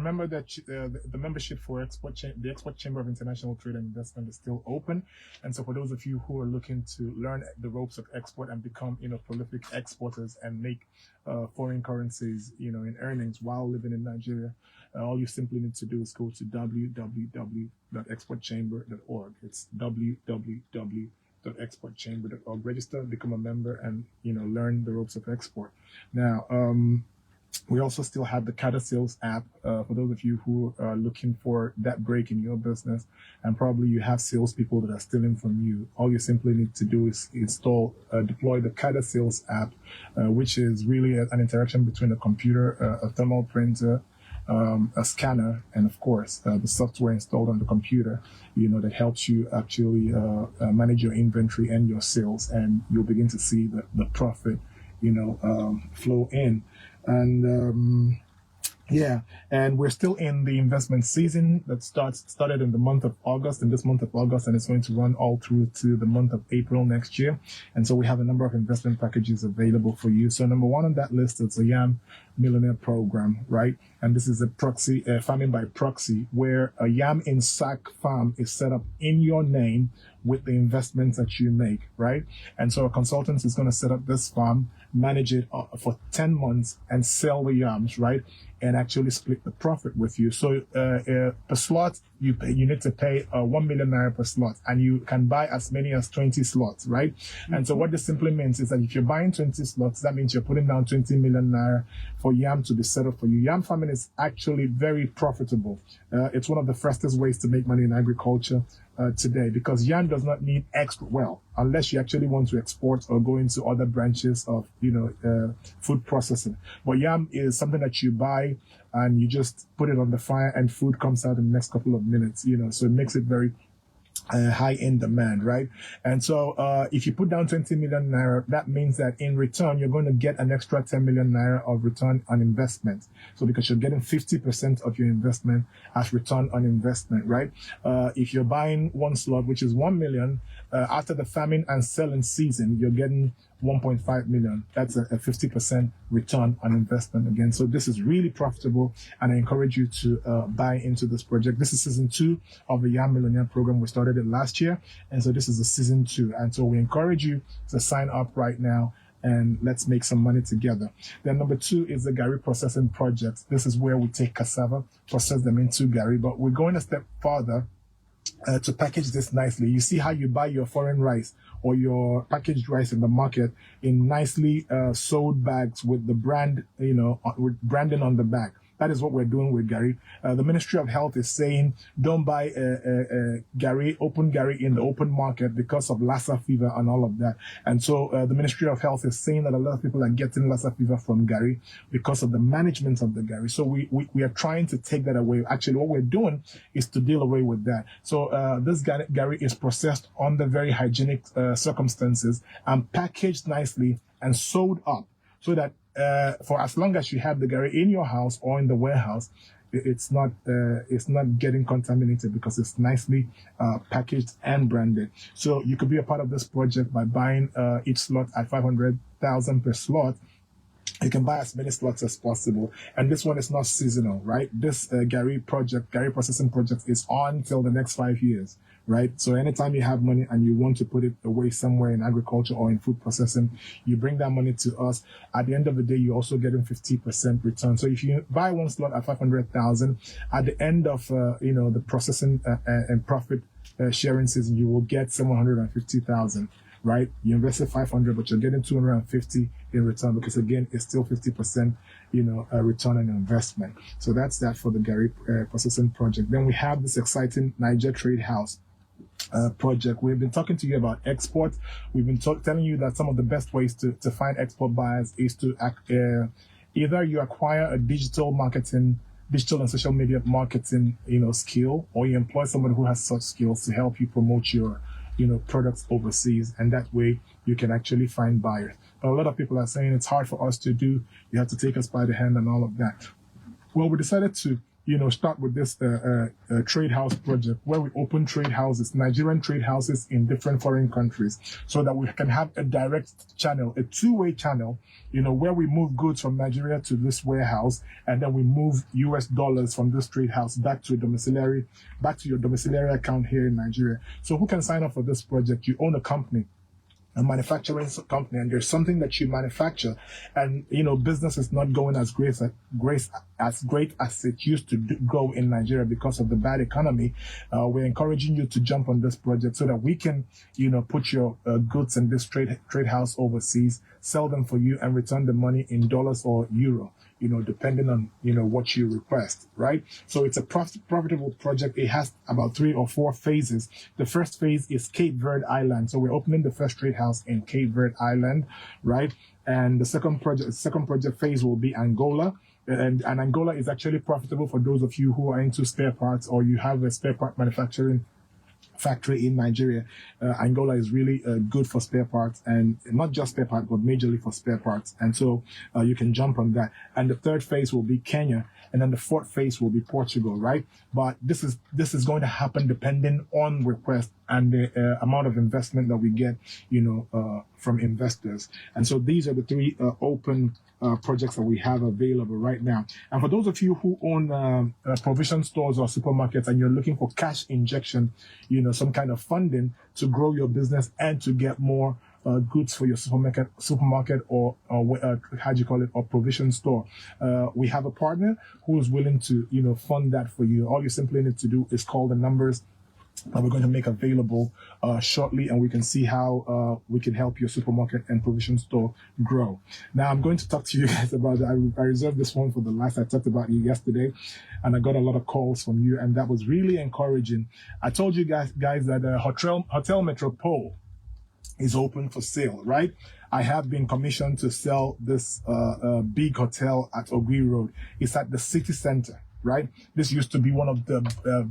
remember that the membership for the Export Chamber of International Trade and Investment is still open. And so for those of you who are looking to learn the ropes of export and become, prolific exporters and make foreign currencies, in earnings while living in Nigeria, all you simply need to do is go to www.exportchamber.org. It's www.exportchamber.org. Register, become a member, and learn the ropes of export. Now, we also still have the CADA Sales app for those of you who are looking for that break in your business, and probably you have salespeople that are stealing from you. All you simply need to do is deploy the CADA Sales app, which is really an interaction between a computer, a thermal printer, a scanner, and of course the software installed on the computer, that helps you actually manage your inventory and your sales, and you'll begin to see the profit flow in. And and we're still in the investment season that started in the month of August, and it's going to run all through to the month of April next year. And so we have a number of investment packages available for you. So number one on that list is a Yam Millionaire Program, right? And this is a proxy, farming by proxy, where a yam in sack farm is set up in your name with the investments that you make, right? And so a consultant is going to set up this farm, manage it for 10 months and sell the yams, right? And actually split the profit with you. So per slot, you need to pay 1 million naira per slot, and you can buy as many as 20 slots, right? Mm-hmm. And so what this simply means is that if you're buying 20 slots, that means you're putting down 20 million naira for yam to be set up for you. Yam farming is actually very profitable. It's one of the fastest ways to make money in agriculture today, because yam does not need extra unless you actually want to export or go into other branches of food processing. But yam is something that you buy and you just put it on the fire and food comes out in the next couple of minutes, so it makes it very high in demand, right? And so if you put down 20 million naira, that means that in return you're going to get an extra 10 million naira of return on investment. So because you're getting 50% of your investment as return on investment, right? If you're buying one slot, which is 1 million, after the farming and selling season, you're getting 1.5 million. That's a 50% return on investment again. So this is really profitable, and I encourage you to buy into this project. This is season 2 of the Yam Millionaire program. We started it last year, and so this is the season 2. And so we encourage you to sign up right now, and let's make some money together. Then number 2 is the Gari processing project. This is where we take cassava, process them into Gari, but we're going a step further to package this nicely. You see how you buy your foreign rice or your packaged rice in the market in nicely sewed bags with the brand, with branding on the back. That is what we're doing with Gari. The Ministry of Health is saying don't buy open Gari in the open market because of Lassa fever and all of that. And so the Ministry of Health is saying that a lot of people are getting Lassa fever from Gari because of the management of the Gari. So we are trying to take that away. Actually, what we're doing is to deal away with that. So this Gari is processed under very hygienic circumstances and packaged nicely and sewed up so that for as long as you have the Gari in your house or in the warehouse, it's not getting contaminated because it's nicely packaged and branded. So you could be a part of this project by buying each slot at 500,000 per slot. You can buy as many slots as possible. And this one is not seasonal, right? This Gari processing project is on till the next 5 years, right? So anytime you have money and you want to put it away somewhere in agriculture or in food processing, you bring that money to us. At the end of the day, you're also getting 50% return. So if you buy one slot at 500,000, at the end of, the processing and profit sharing season, you will get 750,000. Right? You invested 500, but you're getting 250 in return because again, it's still 50%, return on investment. So that's that for the Gari processing project. Then we have this exciting Niger Trade House project. We've been talking to you about export. We've been telling you that some of the best ways to find export buyers is to either you acquire a digital and social media marketing, skill, or you employ someone who has such skills to help you promote your products overseas, and that way you can actually find buyers. But a lot of people are saying it's hard for us to do. You have to take us by the hand and all of that. Well, we decided to start with this trade house project where we open trade houses, Nigerian trade houses in different foreign countries, so that we can have a direct channel, a two-way channel, where we move goods from Nigeria to this warehouse, and then we move US dollars from this trade house back to your domiciliary account here in Nigeria. So who can sign up for this project? You own a company, a manufacturing company, and there's something that you manufacture, and business is not going as great as it used to go in Nigeria because of the bad economy. We're encouraging you to jump on this project so that we can put your goods in this trade house overseas, sell them for you, and return the money in dollars or euro, depending on what you request, right? So it's a profitable project. It has about 3 or 4 phases. The first phase is Cape Verde Island, so we're opening the first trade house in Cape Verde Island, right? And the second project phase will be Angola. And Angola is actually profitable for those of you who are into spare parts, or you have a spare part manufacturing factory in Nigeria. Angola is really good for spare parts, and not just spare parts, but majorly for spare parts. And so you can jump on that. And the third phase will be Kenya, and then the fourth phase will be Portugal, right? But this is going to happen depending on request and the amount of investment that we get, from investors. And so these are the 3 open projects that we have available right now. And for those of you who own provision stores or supermarkets, and you're looking for cash injection, some kind of funding to grow your business and to get more goods for your supermarket or or provision store, we have a partner who is willing to fund that for you. All you simply need to do is call the numbers that we're going to make available shortly, and we can see how we can help your supermarket and provision store grow. Now, I'm going to talk to you guys about that. I reserved this one for the last. I talked about you yesterday, and I got a lot of calls from you, and that was really encouraging. I told you guys that Hotel Metropole is open for sale, right? I have been commissioned to sell this big hotel at Ogui Road. It's at the city center, right? This used to be one of the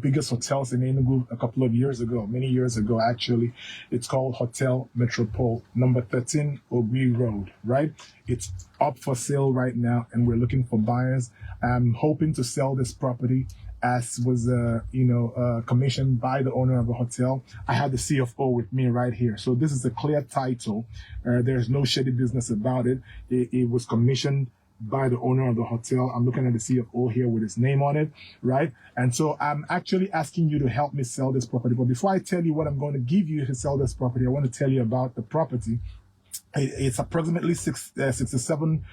biggest hotels in Enugu a couple of years ago, many years ago, actually. It's called Hotel Metropole, number 13 Ogui Road, right? It's up for sale right now, and we're looking for buyers. I'm hoping to sell this property as was, commissioned by the owner of the hotel. I have the CFO with me right here. So this is a clear title. There's no shady business about it. It was commissioned by the owner of the hotel. I'm looking at the CFO here with his name on it, right? And so I'm actually asking you to help me sell this property. But before I tell you what I'm going to give you to sell this property, I want to tell you about the property. It's approximately 67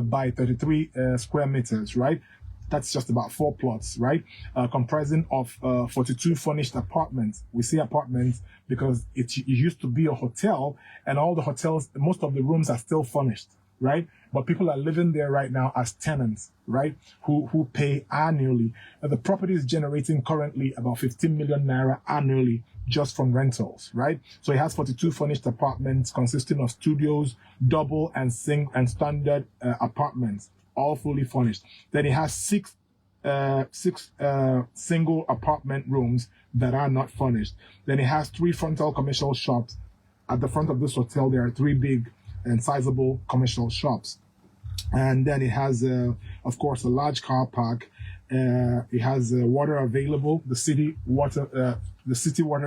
by 33 square meters, right? That's just about 4 plots, right? Comprising of 42 furnished apartments. We say apartments because it used to be a hotel, and all the hotels, most of the rooms are still furnished, right? But people are living there right now as tenants, right? Who pay annually. The property is generating currently about 15 million naira annually just from rentals, right? So it has 42 furnished apartments consisting of studios, double and standard apartments, all fully furnished. Then it has six single apartment rooms that are not furnished. Then it has 3 frontal commercial shops. At the front of this hotel, there are 3 big and sizable commercial shops. And then it has, of course, a large car park. It has water available. The city water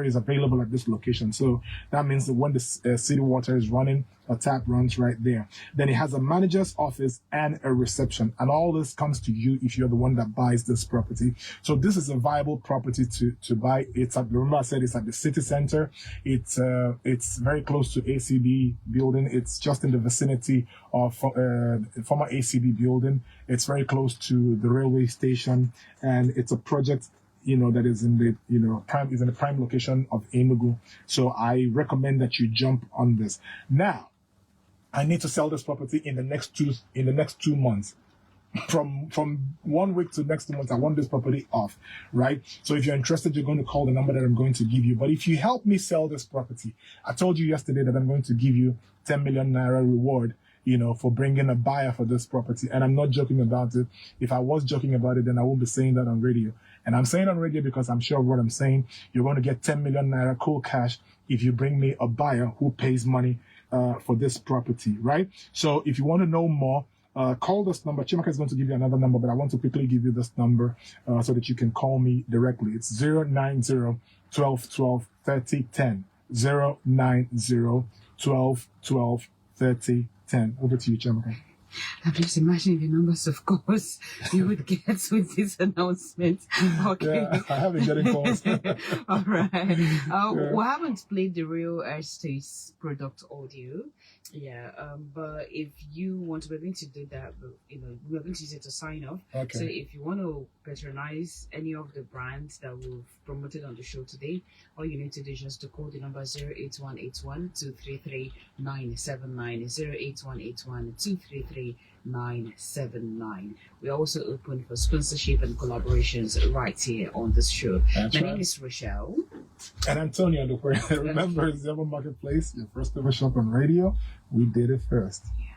is available at this location. So that means that when the city water is running, a tap runs right there. Then it has a manager's office and a reception. And all this comes to you if you're the one that buys this property. So this is a viable property to buy. Remember I said it's at the city center. It's very close to ACB building. It's just in the vicinity of former ACB building. It's very close to the railway station, and it's a project that is in the prime location of Enugu. So I recommend that you jump on this. Now, I need to sell this property in the next 2 months. From 1 week to next 2 months, I want this property off, right? So if you're interested, you're going to call the number that I'm going to give you. But if you help me sell this property, I told you yesterday that I'm going to give you 10 million naira reward, for bringing a buyer for this property. And I'm not joking about it. If I was joking about it, then I won't be saying that on radio. And I'm saying on radio because I'm sure of what I'm saying. You're going to get 10 million naira cool cash if you bring me a buyer who pays money for this property, right? So if you want to know more, call this number. Chimaka is going to give you another number, but I want to quickly give you this number so that you can call me directly. It's 090 12 12 30 10. 090 12 12 30 10. Over to you, Chimaka. I'm just imagining the numbers, of course, you would get with this announcement. Okay. Yeah, I have been getting calls. All right. Yeah. We haven't played the real States product audio. Yeah. But if you want, we're going to do that. We're going to use it to sign off. Okay. So if you want to patronize any of the brands that we've promoted on the show today, all you need to do is just to call the number 08181 233 979 08181 233 979. We're also open for sponsorship and collaborations right here on this show. That's My right. name is Rochelle. And Antonio, remember, Zebra Marketplace, your first ever shop on radio. We did it first. Yeah.